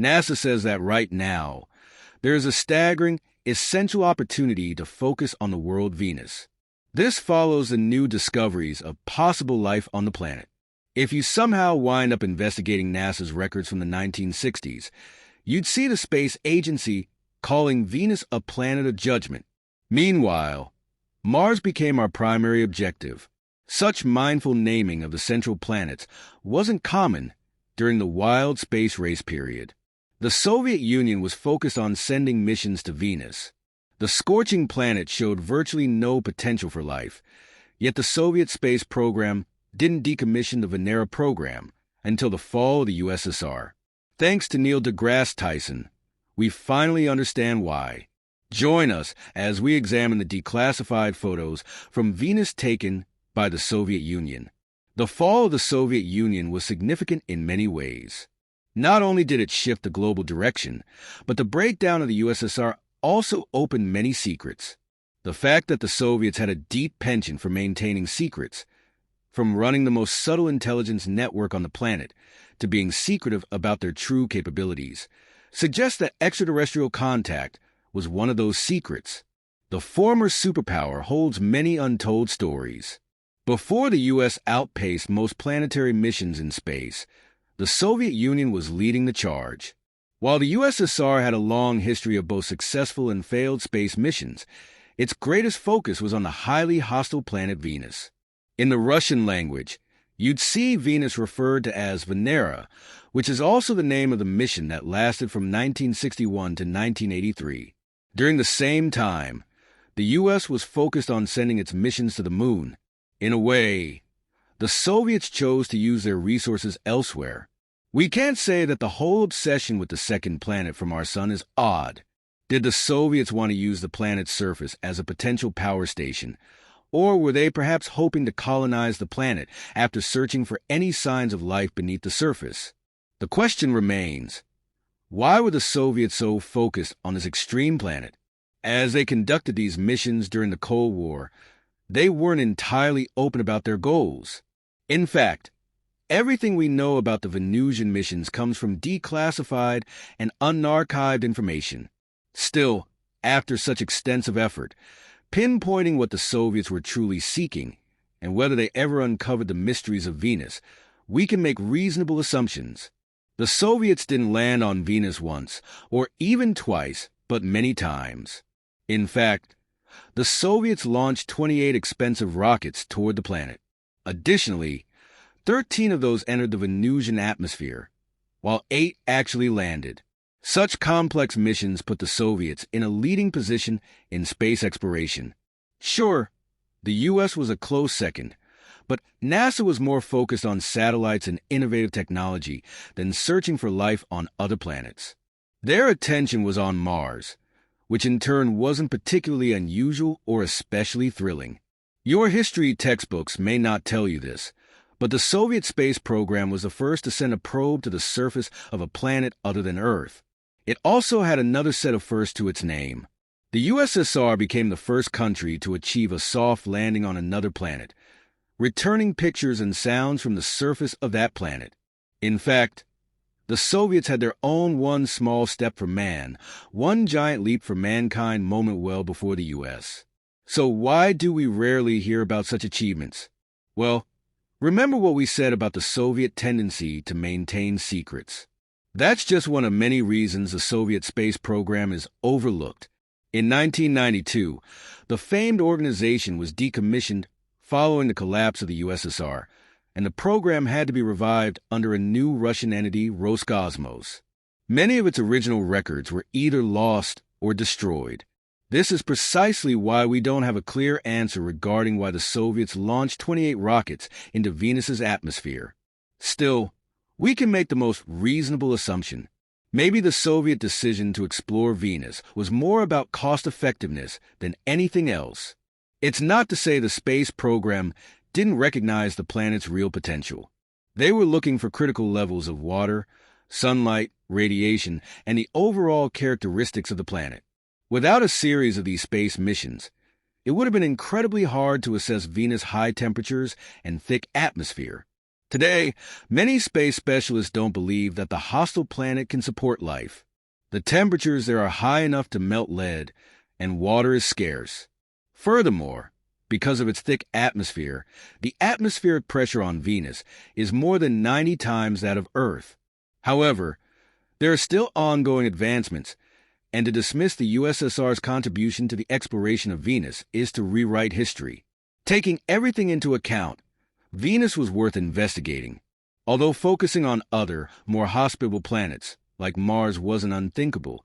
NASA says that right now, there is a staggering, essential opportunity to focus on the world Venus. This follows the new discoveries of possible life on the planet. If you somehow wind up investigating NASA's records from the 1960s, you'd see the space agency calling Venus a planet of judgment. Meanwhile, Mars became our primary objective. Such mindful naming of the central planets wasn't common during the wild space race period. The Soviet Union was focused on sending missions to Venus. The scorching planet showed virtually no potential for life, yet the Soviet space program didn't decommission the Venera program until the fall of the USSR. Thanks to Neil deGrasse Tyson, we finally understand why. Join us as we examine the declassified photos from Venus taken by the Soviet Union. The fall of the Soviet Union was significant in many ways. Not only did it shift the global direction, but the breakdown of the USSR also opened many secrets. The fact that the Soviets had a deep penchant for maintaining secrets, from running the most subtle intelligence network on the planet to being secretive about their true capabilities, suggests that extraterrestrial contact was one of those secrets. The former superpower holds many untold stories. Before the U.S. outpaced most planetary missions in space, the Soviet Union was leading the charge. While the USSR had a long history of both successful and failed space missions, its greatest focus was on the highly hostile planet Venus. In the Russian language, you'd see Venus referred to as Venera, which is also the name of the mission that lasted from 1961 to 1983. During the same time, the U.S. was focused on sending its missions to the moon. In a way, the Soviets chose to use their resources elsewhere. We can't say that the whole obsession with the second planet from our sun is odd. Did the Soviets want to use the planet's surface as a potential power station, or were they perhaps hoping to colonize the planet after searching for any signs of life beneath the surface? The question remains, why were the Soviets so focused on this extreme planet? As they conducted these missions during the Cold War, they weren't entirely open about their goals. In fact, everything we know about the Venusian missions comes from declassified and unarchived information. Still, after such extensive effort, pinpointing what the Soviets were truly seeking and whether they ever uncovered the mysteries of Venus, we can make reasonable assumptions. The Soviets didn't land on Venus once, or even twice, but many times. In fact, the Soviets launched 28 expensive rockets toward the planet. Additionally, 13 of those entered the Venusian atmosphere, while 8 actually landed. Such complex missions put the Soviets in a leading position in space exploration. Sure, the U.S. was a close second, but NASA was more focused on satellites and innovative technology than searching for life on other planets. Their attention was on Mars, which in turn wasn't particularly unusual or especially thrilling. Your history textbooks may not tell you this, but the Soviet space program was the first to send a probe to the surface of a planet other than Earth. It also had another set of firsts to its name. The USSR became the first country to achieve a soft landing on another planet, returning pictures and sounds from the surface of that planet. In fact, the Soviets had their own one small step for man, one giant leap for mankind moment well before the U.S. So why do we rarely hear about such achievements? Well, remember what we said about the Soviet tendency to maintain secrets. That's just one of many reasons the Soviet space program is overlooked. In 1992, the famed organization was decommissioned following the collapse of the USSR, and the program had to be revived under a new Russian entity, Roscosmos. Many of its original records were either lost or destroyed. This is precisely why we don't have a clear answer regarding why the Soviets launched 28 rockets into Venus's atmosphere. Still, we can make the most reasonable assumption. Maybe the Soviet decision to explore Venus was more about cost-effectiveness than anything else. It's not to say the space program didn't recognize the planet's real potential. They were looking for critical levels of water, sunlight, radiation, and the overall characteristics of the planet. Without a series of these space missions, it would have been incredibly hard to assess Venus' high temperatures and thick atmosphere. Today, many space specialists don't believe that the hostile planet can support life. The temperatures there are high enough to melt lead, and water is scarce. Furthermore, because of its thick atmosphere, the atmospheric pressure on Venus is more than 90 times that of Earth. However, there are still ongoing advancements, and to dismiss the USSR's contribution to the exploration of Venus is to rewrite history. Taking everything into account, Venus was worth investigating. Although focusing on other, more hospitable planets, like Mars, wasn't unthinkable,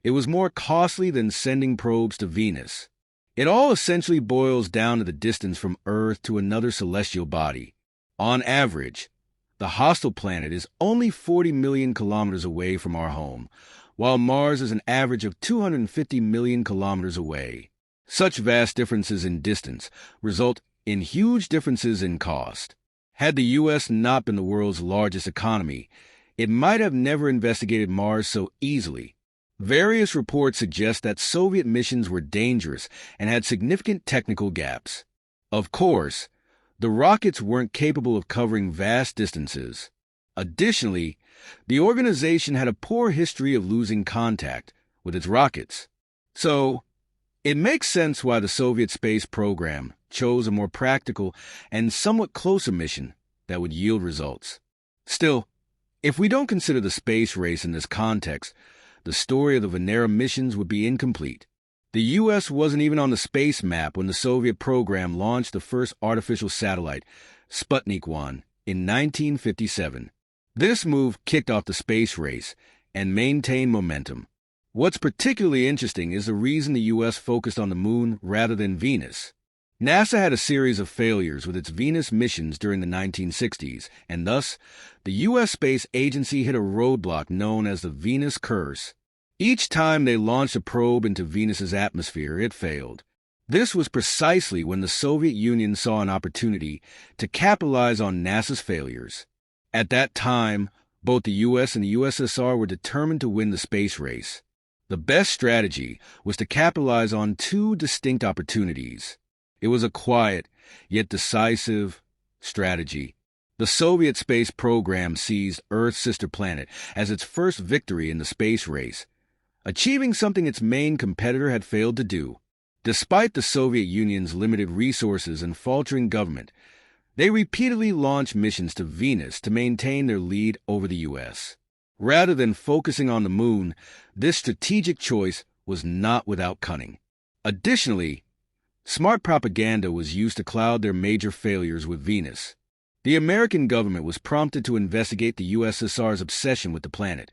it was more costly than sending probes to Venus. It all essentially boils down to the distance from Earth to another celestial body. On average, the hostile planet is only 40 million kilometers away from our home, while Mars is an average of 250 million kilometers away. Such vast differences in distance result in huge differences in cost. Had the U.S. not been the world's largest economy, it might have never investigated Mars so easily. Various reports suggest that Soviet missions were dangerous and had significant technical gaps. Of course, the rockets weren't capable of covering vast distances. Additionally, the organization had a poor history of losing contact with its rockets. So, it makes sense why the Soviet space program chose a more practical and somewhat closer mission that would yield results. Still, if we don't consider the space race in this context, the story of the Venera missions would be incomplete. The U.S. wasn't even on the space map when the Soviet program launched the first artificial satellite, Sputnik 1, in 1957. This move kicked off the space race and maintained momentum. What's particularly interesting is the reason the U.S. focused on the Moon rather than Venus. NASA had a series of failures with its Venus missions during the 1960s, and thus, the U.S. Space Agency hit a roadblock known as the Venus Curse. Each time they launched a probe into Venus's atmosphere, it failed. This was precisely when the Soviet Union saw an opportunity to capitalize on NASA's failures. At that time, both the U.S. and the USSR were determined to win the space race. The best strategy was to capitalize on two distinct opportunities. It was a quiet, yet decisive, strategy. The Soviet space program seized Earth's sister planet as its first victory in the space race, achieving something its main competitor had failed to do. Despite the Soviet Union's limited resources and faltering government, they repeatedly launched missions to Venus to maintain their lead over the U.S. Rather than focusing on the Moon, this strategic choice was not without cunning. Additionally, smart propaganda was used to cloud their major failures with Venus. The American government was prompted to investigate the USSR's obsession with the planet,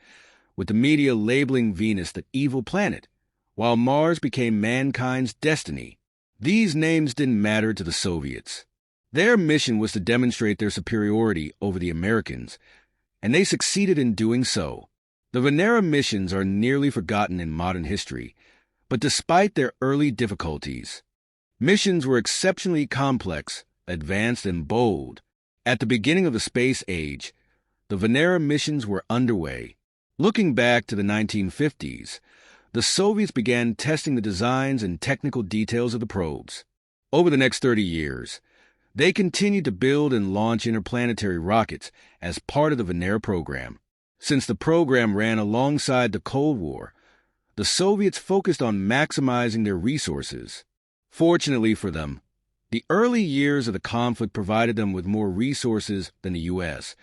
with the media labeling Venus the evil planet, while Mars became mankind's destiny. These names didn't matter to the Soviets. Their mission was to demonstrate their superiority over the Americans, and they succeeded in doing so. The Venera missions are nearly forgotten in modern history, but despite their early difficulties, missions were exceptionally complex, advanced, and bold. At the beginning of the space age, the Venera missions were underway. Looking back to the 1950s, the Soviets began testing the designs and technical details of the probes. Over the next 30 years, they continued to build and launch interplanetary rockets as part of the Venera program. Since the program ran alongside the Cold War, the Soviets focused on maximizing their resources. Fortunately for them, the early years of the conflict provided them with more resources than the U.S.,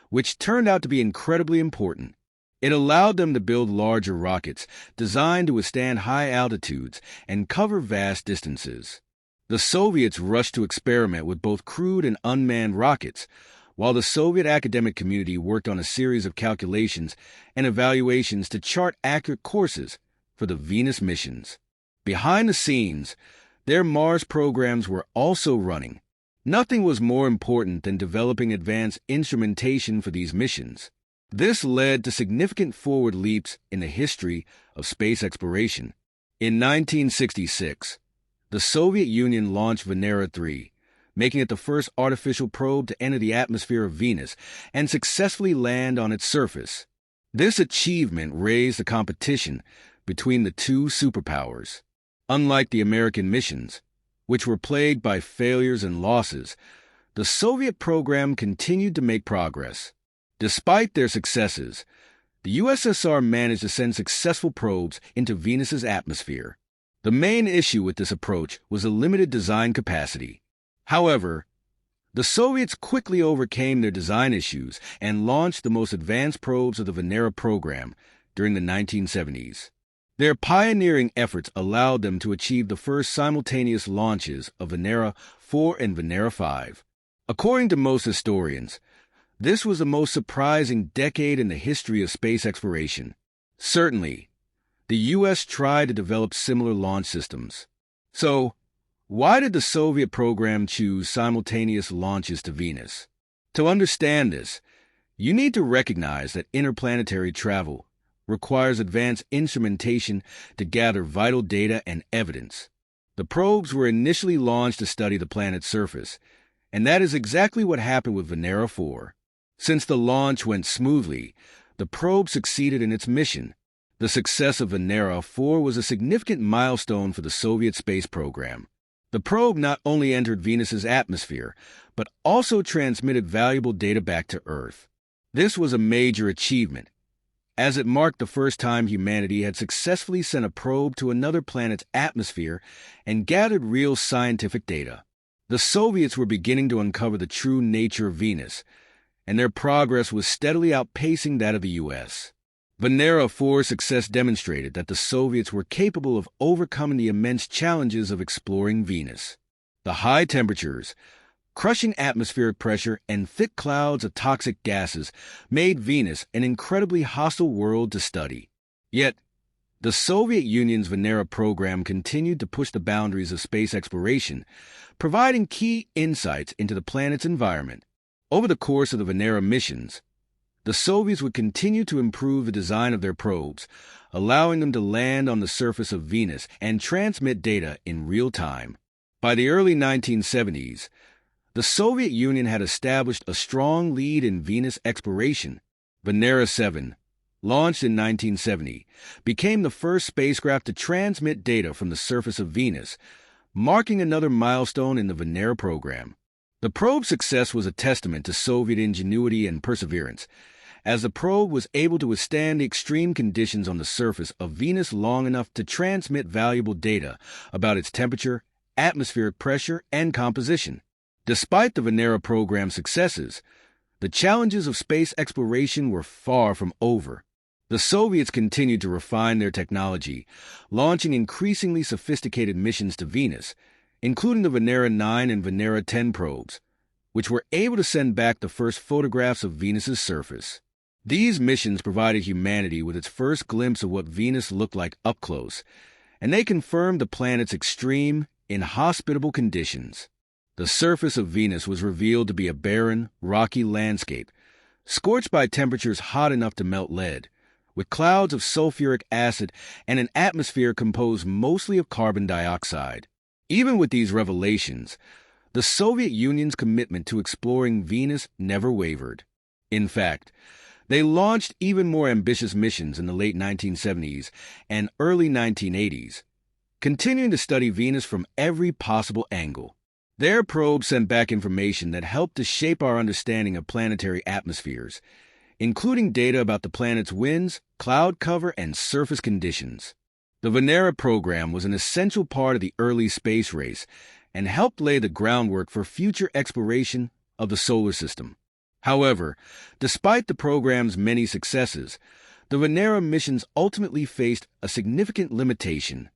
which turned out to be incredibly important. It allowed them to build larger rockets designed to withstand high altitudes and cover vast distances. The Soviets rushed to experiment with both crewed and unmanned rockets, while the Soviet academic community worked on a series of calculations and evaluations to chart accurate courses for the Venus missions. Behind the scenes, their Mars programs were also running. Nothing was more important than developing advanced instrumentation for these missions. This led to significant forward leaps in the history of space exploration. In 1966, the Soviet Union launched Venera 3, making it the first artificial probe to enter the atmosphere of Venus and successfully land on its surface. This achievement raised the competition between the two superpowers. Unlike the American missions, which were plagued by failures and losses, the Soviet program continued to make progress. Despite their successes, the USSR managed to send successful probes into Venus's atmosphere. The main issue with this approach was a limited design capacity. However, the Soviets quickly overcame their design issues and launched the most advanced probes of the Venera program during the 1970s. Their pioneering efforts allowed them to achieve the first simultaneous launches of Venera 4 and Venera 5. According to most historians, this was the most surprising decade in the history of space exploration. Certainly, the U.S. tried to develop similar launch systems. So, why did the Soviet program choose simultaneous launches to Venus? To understand this, you need to recognize that interplanetary travel requires advanced instrumentation to gather vital data and evidence. The probes were initially launched to study the planet's surface, and that is exactly what happened with Venera 4. Since the launch went smoothly, the probe succeeded in its mission. The success of Venera 4 was a significant milestone for the Soviet space program. The probe not only entered Venus's atmosphere, but also transmitted valuable data back to Earth. This was a major achievement, as it marked the first time humanity had successfully sent a probe to another planet's atmosphere and gathered real scientific data. The Soviets were beginning to uncover the true nature of Venus, and their progress was steadily outpacing that of the U.S. Venera 4's success demonstrated that the Soviets were capable of overcoming the immense challenges of exploring Venus. The high temperatures, crushing atmospheric pressure, and thick clouds of toxic gases made Venus an incredibly hostile world to study. Yet, the Soviet Union's Venera program continued to push the boundaries of space exploration, providing key insights into the planet's environment. Over the course of the Venera missions, the Soviets would continue to improve the design of their probes, allowing them to land on the surface of Venus and transmit data in real time. By the early 1970s, the Soviet Union had established a strong lead in Venus exploration. Venera 7, launched in 1970, became the first spacecraft to transmit data from the surface of Venus, marking another milestone in the Venera program. The probe's success was a testament to Soviet ingenuity and perseverance, as the probe was able to withstand the extreme conditions on the surface of Venus long enough to transmit valuable data about its temperature, atmospheric pressure, and composition. Despite the Venera program's successes, the challenges of space exploration were far from over. The Soviets continued to refine their technology, launching increasingly sophisticated missions to Venus, including the Venera 9 and Venera 10 probes, which were able to send back the first photographs of Venus's surface. These missions provided humanity with its first glimpse of what Venus looked like up close, and they confirmed the planet's extreme, inhospitable conditions. The surface of Venus was revealed to be a barren, rocky landscape, scorched by temperatures hot enough to melt lead, with clouds of sulfuric acid and an atmosphere composed mostly of carbon dioxide. Even with these revelations, the Soviet Union's commitment to exploring Venus never wavered. In fact, they launched even more ambitious missions in the late 1970s and early 1980s, continuing to study Venus from every possible angle. Their probes sent back information that helped to shape our understanding of planetary atmospheres, including data about the planet's winds, cloud cover, and surface conditions. The Venera program was an essential part of the early space race and helped lay the groundwork for future exploration of the solar system. However, despite the program's many successes, the Venera missions ultimately faced a significant limitation: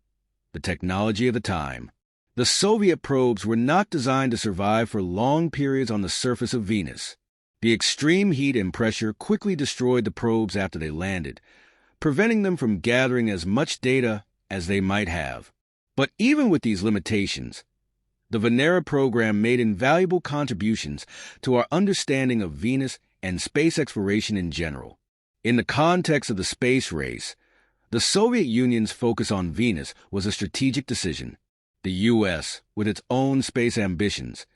the technology of the time. The Soviet probes were not designed to survive for long periods on the surface of Venus. The extreme heat and pressure quickly destroyed the probes after they landed, preventing them from gathering as much data as they might have. But even with these limitations, the Venera program made invaluable contributions to our understanding of Venus and space exploration in general. In the context of the space race, the Soviet Union's focus on Venus was a strategic decision. The U.S., with its own space ambitions,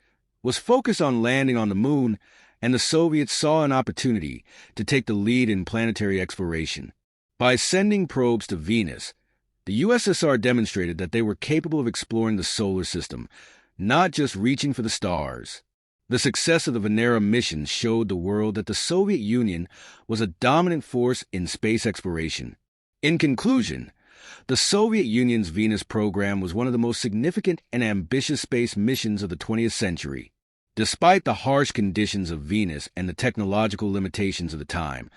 was focused on landing on the moon, and the Soviets saw an opportunity to take the lead in planetary exploration. By sending probes to Venus, the USSR demonstrated that they were capable of exploring the solar system, not just reaching for the stars. The success of the Venera mission showed the world that the Soviet Union was a dominant force in space exploration. In conclusion, the Soviet Union's Venus program was one of the most significant and ambitious space missions of the 20th century. Despite the harsh conditions of Venus and the technological limitations of the time,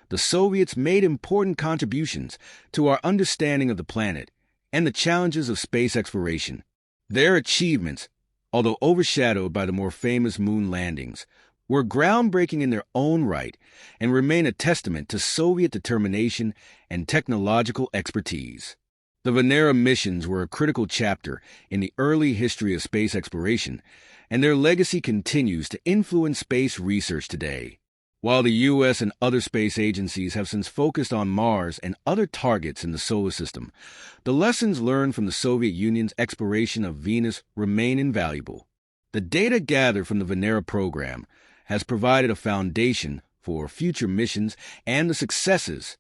the Soviets made important contributions to our understanding of the planet and the challenges of space exploration. Their achievements, although overshadowed by the more famous moon landings, were groundbreaking in their own right and remain a testament to Soviet determination and technological expertise. The Venera missions were a critical chapter in the early history of space exploration, and their legacy continues to influence space research today. While the U.S. and other space agencies have since focused on Mars and other targets in the solar system, the lessons learned from the Soviet Union's exploration of Venus remain invaluable. The data gathered from the Venera program has provided a foundation for future missions and the successes